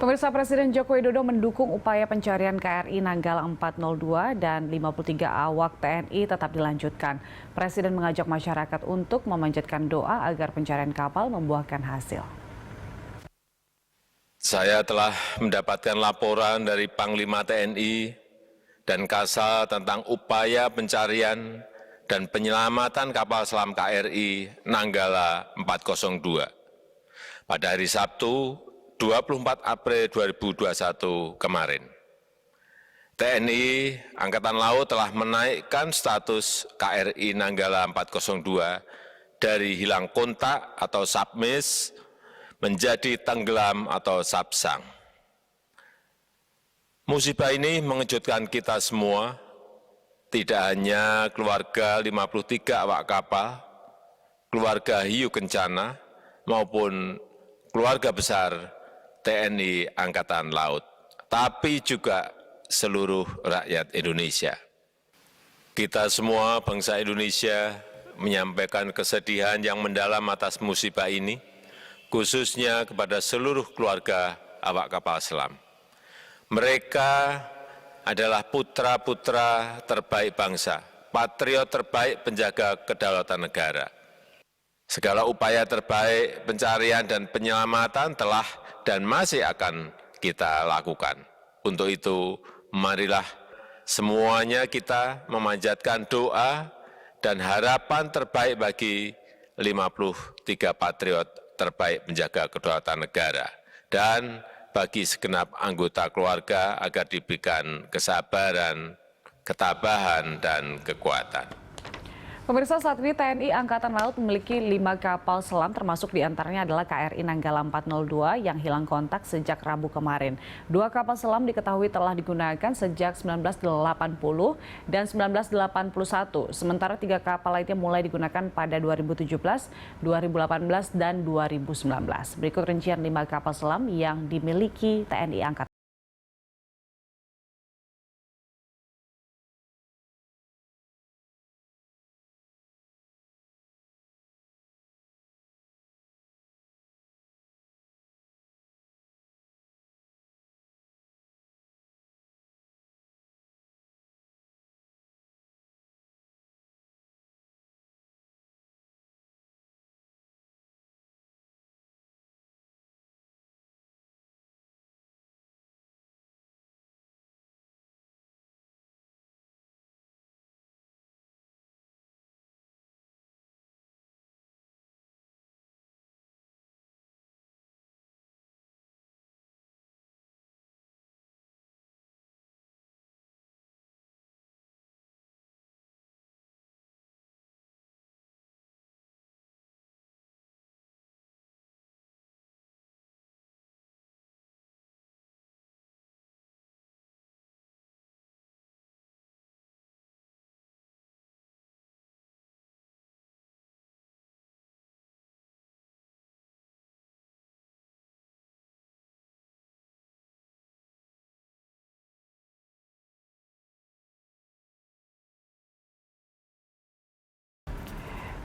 Pemirsa, Presiden Joko Widodo mendukung upaya pencarian KRI Nanggala 402 dan 53 awak TNI tetap dilanjutkan. Presiden mengajak masyarakat untuk memanjatkan doa agar pencarian kapal membuahkan hasil. Saya telah mendapatkan laporan dari Panglima TNI dan Kasal tentang upaya pencarian dan penyelamatan kapal selam KRI Nanggala 402. Pada hari Sabtu, 24 April 2021 kemarin, TNI Angkatan Laut telah menaikkan status KRI Nanggala 402 dari hilang kontak atau submiss menjadi tenggelam atau subsang. Musibah ini mengejutkan kita semua, tidak hanya keluarga 53 awak kapal, keluarga hiu kencana, maupun keluarga besar TNI Angkatan Laut, tapi juga seluruh rakyat Indonesia. Kita semua bangsa Indonesia menyampaikan kesedihan yang mendalam atas musibah ini, khususnya kepada seluruh keluarga awak kapal selam. Mereka adalah putra-putra terbaik bangsa, patriot terbaik penjaga kedaulatan negara. Segala upaya terbaik pencarian dan penyelamatan telah dan masih akan kita lakukan. Untuk itu, marilah semuanya kita memanjatkan doa dan harapan terbaik bagi 53 patriot terbaik penjaga kedaulatan negara dan bagi segenap anggota keluarga agar diberikan kesabaran, ketabahan, dan kekuatan. Pemirsa, saat ini TNI Angkatan Laut memiliki 5 kapal selam, termasuk diantaranya adalah KRI Nanggala 402 yang hilang kontak sejak Rabu kemarin. 2 kapal selam diketahui telah digunakan sejak 1980 dan 1981, sementara 3 kapal lainnya mulai digunakan pada 2017, 2018, dan 2019. Berikut rincian 5 kapal selam yang dimiliki TNI Angkatan.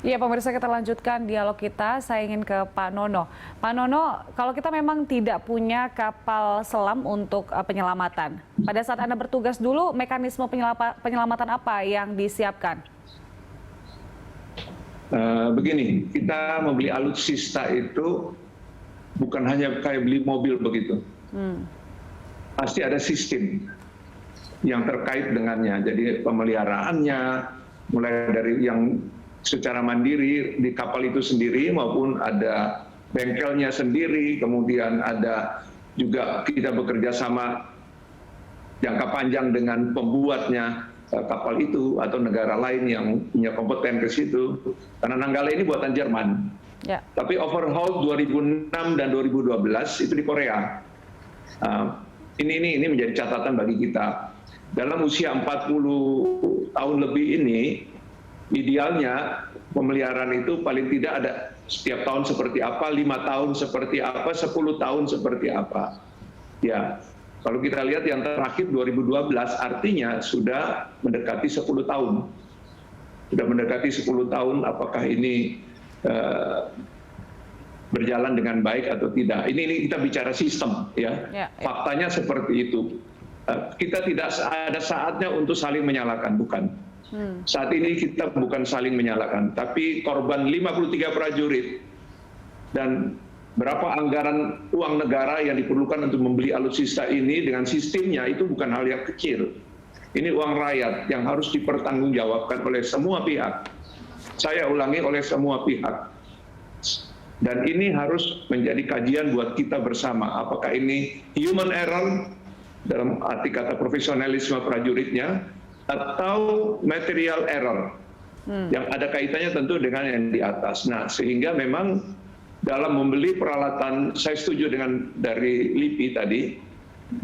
Ya, pemirsa, kita lanjutkan dialog kita. Saya ingin ke Pak Nono. Pak Nono, kalau kita memang tidak punya kapal selam untuk penyelamatan, pada saat Anda bertugas dulu, mekanisme penyelamatan apa yang disiapkan? Begini, kita membeli alutsista itu bukan hanya kayak beli mobil begitu. Pasti ada sistem yang terkait dengannya. Jadi pemeliharaannya, mulai dari yang secara mandiri di kapal itu sendiri maupun ada bengkelnya sendiri, kemudian ada juga kita bekerja sama jangka panjang dengan pembuatnya kapal itu atau negara lain yang punya kompeten ke situ. Karena Nanggala ini buatan Jerman. Ya. Tapi overhaul 2006 dan 2012 itu di Korea. Ini menjadi catatan bagi kita. Dalam usia 40 tahun lebih ini, idealnya pemeliharaan itu paling tidak ada setiap tahun seperti apa, 5 tahun seperti apa, 10 tahun seperti apa. Ya, kalau kita lihat yang terakhir 2012 artinya sudah mendekati 10 tahun. Sudah mendekati 10 tahun, apakah ini berjalan dengan baik atau tidak. Ini kita bicara sistem, ya. Faktanya seperti itu. Kita tidak ada saatnya untuk saling menyalahkan, bukan. Saat ini kita bukan saling menyalahkan, tapi korban 53 prajurit dan berapa anggaran uang negara yang diperlukan untuk membeli alutsista ini dengan sistemnya itu bukan hal yang kecil. Ini uang rakyat yang harus dipertanggungjawabkan oleh semua pihak. Saya ulangi, oleh semua pihak. Dan ini harus menjadi kajian buat kita bersama. Apakah ini human error dalam arti kata profesionalisme prajuritnya, atau material error yang ada kaitannya tentu dengan yang di atas. Nah, sehingga memang dalam membeli peralatan, saya setuju dengan dari LIPI tadi,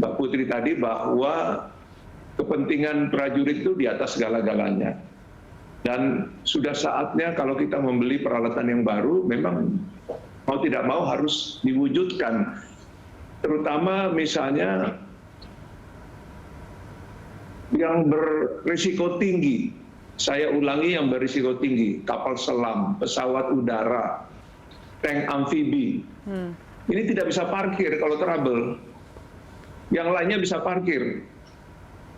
Mbak Putri tadi, bahwa kepentingan prajurit itu di atas segala-galanya. Dan sudah saatnya kalau kita membeli peralatan yang baru, memang mau tidak mau harus diwujudkan. Terutama misalnya yang berisiko tinggi. Saya ulangi, yang berisiko tinggi, kapal selam, pesawat udara, tank amfibi. Ini tidak bisa parkir kalau trouble. Yang lainnya bisa parkir.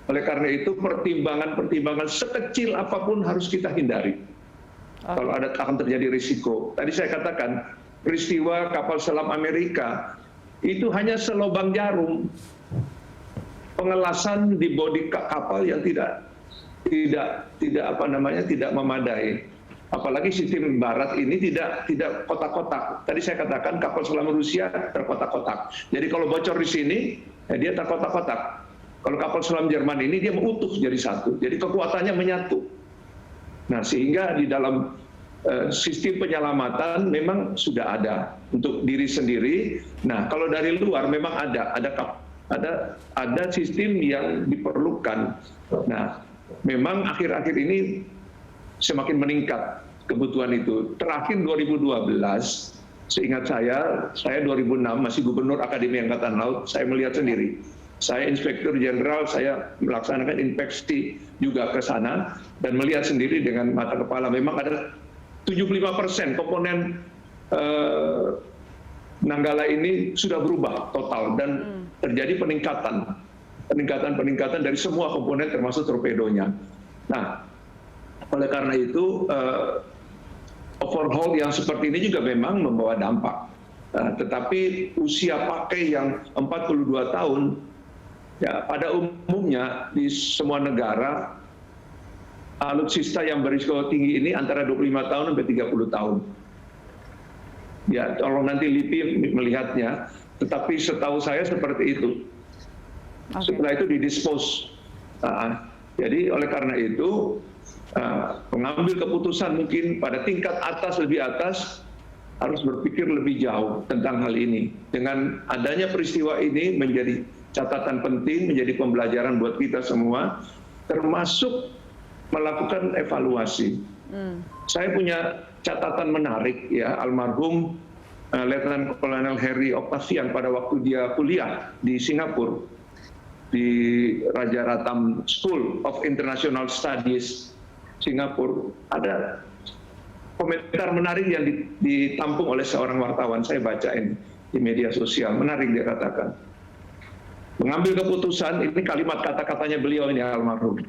Oleh karena itu pertimbangan-pertimbangan sekecil apapun harus kita hindari. Kalau akan terjadi risiko. Tadi saya katakan peristiwa kapal selam Amerika itu hanya selobang jarum. Pengelasan di bodi kapal yang tidak memadai. Apalagi sistem barat ini tidak kotak-kotak. Tadi saya katakan kapal selam Rusia terkotak-kotak. Jadi kalau bocor di sini, dia terkotak-kotak. Kalau kapal selam Jerman ini dia mengutuh jadi satu. Jadi kekuatannya menyatu. Nah, sehingga di dalam sistem penyelamatan memang sudah ada untuk diri sendiri. Nah, kalau dari luar memang ada sistem yang diperlukan. Nah, memang akhir-akhir ini semakin meningkat kebutuhan itu. Terakhir 2012, seingat saya 2006 masih Gubernur Akademi Angkatan Laut, saya melihat sendiri. Saya Inspektur Jenderal, saya melaksanakan inspeksi juga ke sana dan melihat sendiri dengan mata kepala. Memang ada 75% komponen Nanggala ini sudah berubah total dan terjadi peningkatan dari semua komponen termasuk torpedonya. Nah, oleh karena itu overhaul yang seperti ini juga memang membawa dampak. Tetapi usia pakai yang 42 tahun, ya pada umumnya di semua negara alutsista yang berisiko tinggi ini antara 25 tahun sampai 30 tahun. Ya, tolong nanti LIPI melihatnya. Tetapi setahu saya seperti itu. Setelah itu didispose. Jadi oleh karena itu pengambil keputusan mungkin pada tingkat atas, lebih atas, harus berpikir lebih jauh tentang hal ini. Dengan adanya peristiwa ini menjadi catatan penting, menjadi pembelajaran buat kita semua, termasuk melakukan evaluasi. Saya punya catatan menarik, ya, almarhum Letnan Kolonel Harry Octavian pada waktu dia kuliah di Singapura, di Raja Ratam School of International Studies Singapura, ada komentar menarik yang ditampung oleh seorang wartawan. Saya baca ini di media sosial, menarik dia katakan. Mengambil keputusan, ini kalimat kata-katanya beliau ini almarhum,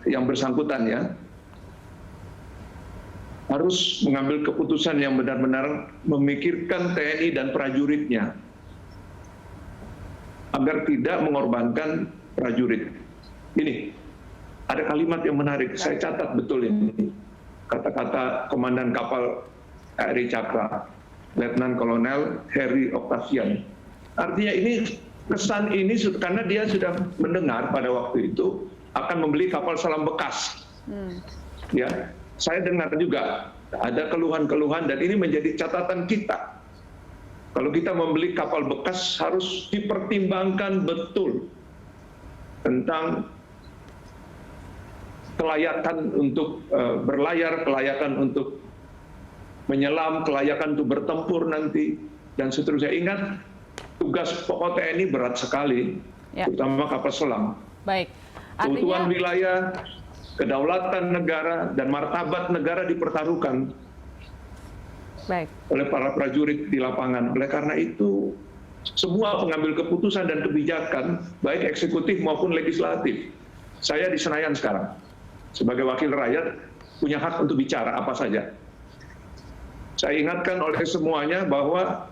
yang bersangkutan ya, harus mengambil keputusan yang benar-benar memikirkan TNI dan prajuritnya agar tidak mengorbankan prajurit. Ini ada kalimat yang menarik, saya catat betul ini. Kata-kata Komandan Kapal KRI Cakra, Letnan Kolonel Harry Octavian. Artinya ini, kesan ini karena dia sudah mendengar pada waktu itu akan membeli kapal selam bekas. Ya, saya dengar juga ada keluhan-keluhan dan ini menjadi catatan kita. Kalau kita membeli kapal bekas harus dipertimbangkan betul tentang kelayakan untuk berlayar, kelayakan untuk menyelam, kelayakan untuk bertempur nanti, dan seterusnya. Ingat, tugas pokok TNI berat sekali, terutama kapal selam. Baik. Keutuhan wilayah, kedaulatan negara, dan martabat negara dipertaruhkan. Baik. oleh para prajurit di lapangan. Oleh karena itu, semua pengambil keputusan dan kebijakan, baik eksekutif maupun legislatif, saya di Senayan sekarang, sebagai wakil rakyat, punya hak untuk bicara apa saja. Saya ingatkan oleh semuanya bahwa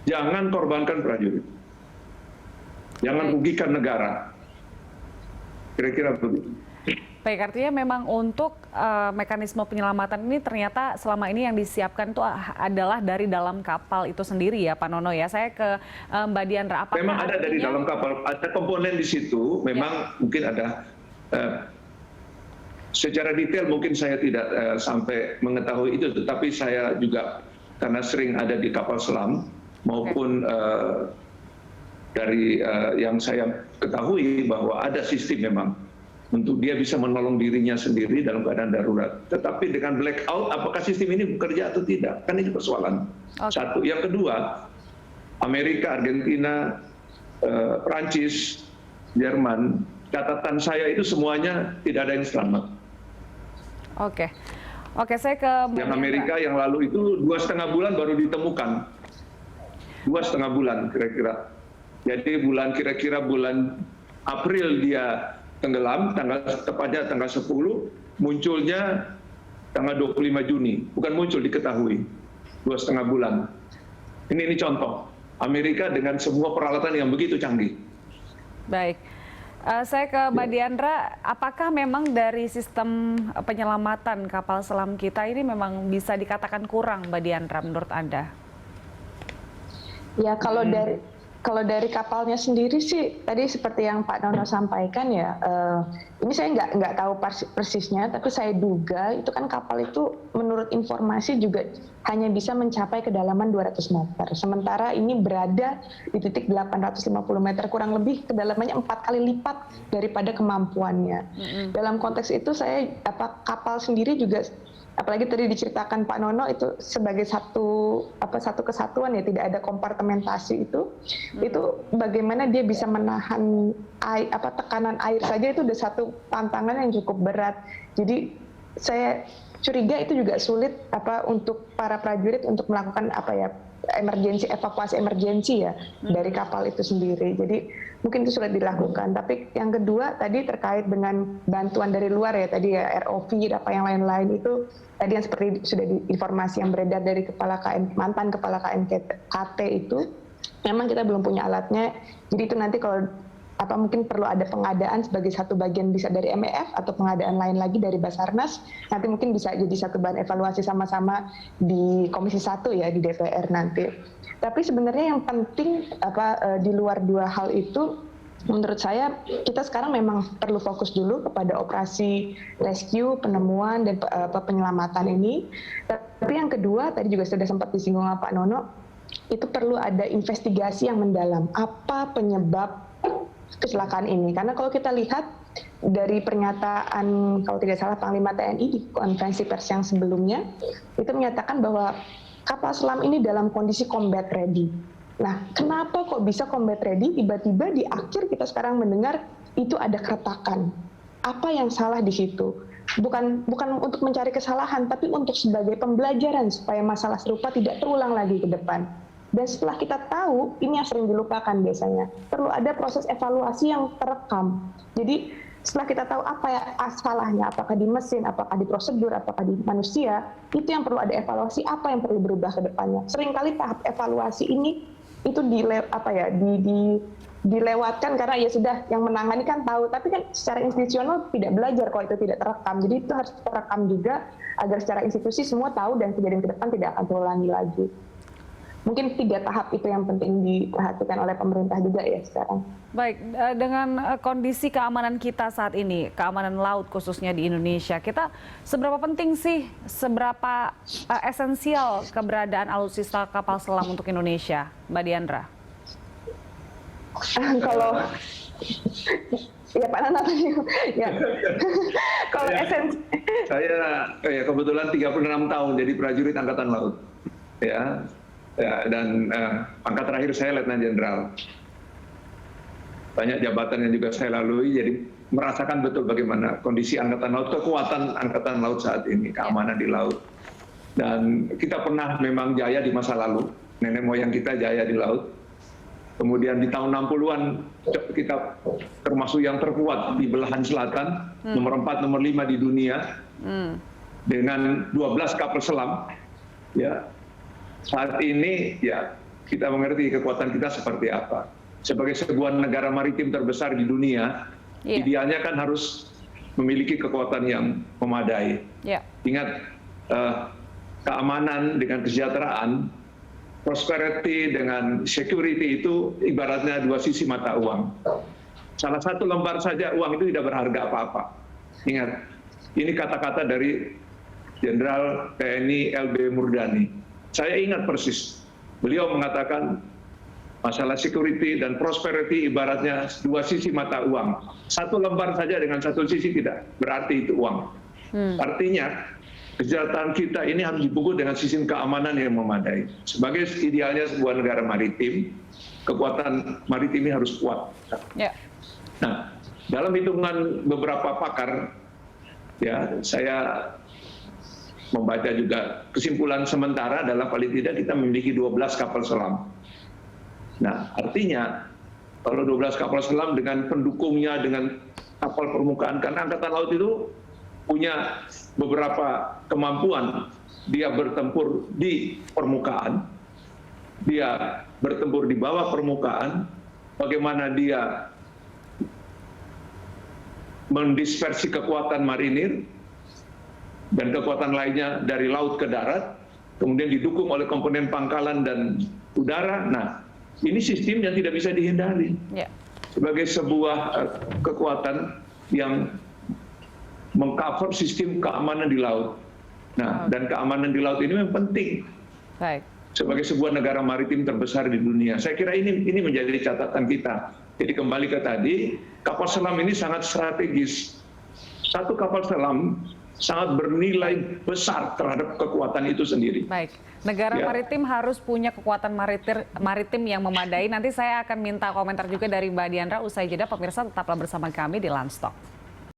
jangan korbankan prajurit. Jangan rugikan negara. Kira-kira begitu. Baik, artinya memang untuk mekanisme penyelamatan ini ternyata selama ini yang disiapkan itu adalah dari dalam kapal itu sendiri ya Pak Nono ya. Saya ke Mbak Diandra, apakah memang ada dari dalam kapal, ada komponen di situ, memang mungkin ada secara detail mungkin saya tidak sampai mengetahui itu, tetapi saya juga karena sering ada di kapal selam maupun dari yang saya ketahui bahwa ada sistem memang untuk dia bisa menolong dirinya sendiri dalam keadaan darurat. Tetapi dengan blackout, apakah sistem ini bekerja atau tidak? Kan ini persoalan. Satu. Yang kedua, Amerika, Argentina, Prancis, Jerman, catatan saya itu semuanya tidak ada yang selamat. Oke, saya ke yang Amerika yang lalu itu 2,5 bulan baru ditemukan. 2,5 bulan kira-kira. Jadi kira-kira bulan April dia tenggelam, tepatnya tanggal 10, munculnya tanggal 25 Juni. Bukan muncul, diketahui. 2,5 bulan. Ini contoh. Amerika dengan semua peralatan yang begitu canggih. Baik. Saya ke Mbak Diandra, apakah memang dari sistem penyelamatan kapal selam kita ini memang bisa dikatakan kurang, Mbak Diandra, menurut Anda? Ya, kalau dari kapalnya sendiri sih, tadi seperti yang Pak Nono sampaikan ya, ini saya nggak tahu persisnya, tapi saya duga itu kan kapal itu menurut informasi juga hanya bisa mencapai kedalaman 200 meter. Sementara ini berada di titik 850 meter, kurang lebih kedalamannya 4 kali lipat daripada kemampuannya. Dalam konteks itu kapal sendiri juga, apalagi tadi diceritakan Pak Nono itu sebagai satu kesatuan ya, tidak ada kompartementasi itu bagaimana dia bisa menahan tekanan air saja itu udah satu tantangan yang cukup berat. Jadi saya curiga itu juga sulit untuk para prajurit untuk melakukan evakuasi emergensi ya dari kapal itu sendiri. Jadi mungkin itu sulit dilakukan. Tapi yang kedua tadi terkait dengan bantuan dari luar ya, tadi ya ROV yang lain-lain itu tadi yang seperti sudah informasi yang beredar dari mantan kepala KNKT itu, memang kita belum punya alatnya. Jadi itu nanti kalau mungkin perlu ada pengadaan sebagai satu bagian, bisa dari MEF atau pengadaan lain lagi dari Basarnas, nanti mungkin bisa jadi satu bahan evaluasi sama-sama di Komisi 1 ya, di DPR nanti. Tapi sebenarnya yang penting di luar dua hal itu, menurut saya kita sekarang memang perlu fokus dulu kepada operasi rescue, penemuan dan penyelamatan ini. Tapi yang kedua tadi juga sudah sempat disinggung Pak Nono, itu perlu ada investigasi yang mendalam. Apa penyebab kecelakaan ini? Karena kalau kita lihat dari pernyataan, kalau tidak salah Panglima TNI di konferensi pers yang sebelumnya, itu menyatakan bahwa kapal selam ini dalam kondisi combat ready. Nah, kenapa kok bisa combat ready? Tiba-tiba di akhir kita sekarang mendengar itu ada keretakan. Apa yang salah di situ? Bukan untuk mencari kesalahan, tapi untuk sebagai pembelajaran supaya masalah serupa tidak terulang lagi ke depan. Dan setelah kita tahu, ini yang sering dilupakan biasanya, perlu ada proses evaluasi yang terekam. Jadi setelah kita tahu apa ya salahnya, apakah di mesin, apakah di prosedur, apakah di manusia, itu yang perlu ada evaluasi, apa yang perlu berubah ke depannya. Seringkali tahap evaluasi ini itu dilewatkan karena ya sudah yang menangani kan tahu, tapi kan secara institusional tidak belajar kalau itu tidak terekam. Jadi itu harus terekam juga agar secara institusi semua tahu dan kejadian ke depan tidak akan terulangi lagi. Mungkin 3 tahap itu yang penting diperhatikan oleh pemerintah juga ya sekarang. Baik, dengan kondisi keamanan kita saat ini, keamanan laut khususnya di Indonesia, kita seberapa penting sih, seberapa esensial keberadaan alutsista kapal selam untuk Indonesia, Mbak Diandra? Kalau ya Pak Nana tadi ya. Kalau esensi, saya kebetulan 36 tahun jadi prajurit Angkatan Laut. Dan pangkat terakhir saya Letnan Jenderal. Banyak jabatan yang juga saya lalui, jadi merasakan betul bagaimana kondisi Angkatan Laut, kekuatan Angkatan Laut saat ini, keamanan di laut. Dan kita pernah memang jaya di masa lalu, nenek moyang kita jaya di laut. Kemudian di tahun 60-an kita termasuk yang terkuat di belahan selatan, nomor 4, nomor 5 di dunia, dengan 12 kapal selam. Ya, saat ini ya kita mengerti kekuatan kita seperti apa. Sebagai sebuah negara maritim terbesar di dunia, idealnya kan harus memiliki kekuatan yang memadai. Ingat, keamanan dengan kesejahteraan, prosperity dengan security itu ibaratnya dua sisi mata uang. Salah satu lembar saja uang itu tidak berharga apa-apa. Ingat, ini kata-kata dari Jenderal TNI LB Murdani. Saya ingat persis, beliau mengatakan masalah security dan prosperity ibaratnya dua sisi mata uang. Satu lembar saja dengan satu sisi tidak berarti itu uang. Artinya, kesejahteraan kita ini harus dipukul dengan sistem keamanan yang memadai. Sebagai idealnya sebuah negara maritim, kekuatan maritim ini harus kuat. Nah, dalam hitungan beberapa pakar, ya saya membaca juga kesimpulan sementara adalah paling tidak kita memiliki 12 kapal selam. Nah, artinya kalau 12 kapal selam dengan pendukungnya, dengan kapal permukaan, karena Angkatan Laut itu punya beberapa kemampuan. Dia bertempur di permukaan, dia bertempur di bawah permukaan, bagaimana dia mendispersi kekuatan marinir dan kekuatan lainnya dari laut ke darat, kemudian didukung oleh komponen pangkalan dan udara. Nah, ini sistem yang tidak bisa dihindari. Sebagai sebuah kekuatan yang mengcover sistem keamanan di laut. Nah, dan keamanan di laut ini memang penting. Sebagai sebuah negara maritim terbesar di dunia. Saya kira ini menjadi catatan kita. Jadi kembali ke tadi, kapal selam ini sangat strategis. Satu kapal selam sangat bernilai besar terhadap kekuatan itu sendiri. Baik, negara maritim harus punya kekuatan maritim yang memadai. Nanti saya akan minta komentar juga dari Mbak Diandra usai jeda. Pemirsa tetaplah bersama kami di Landstalk.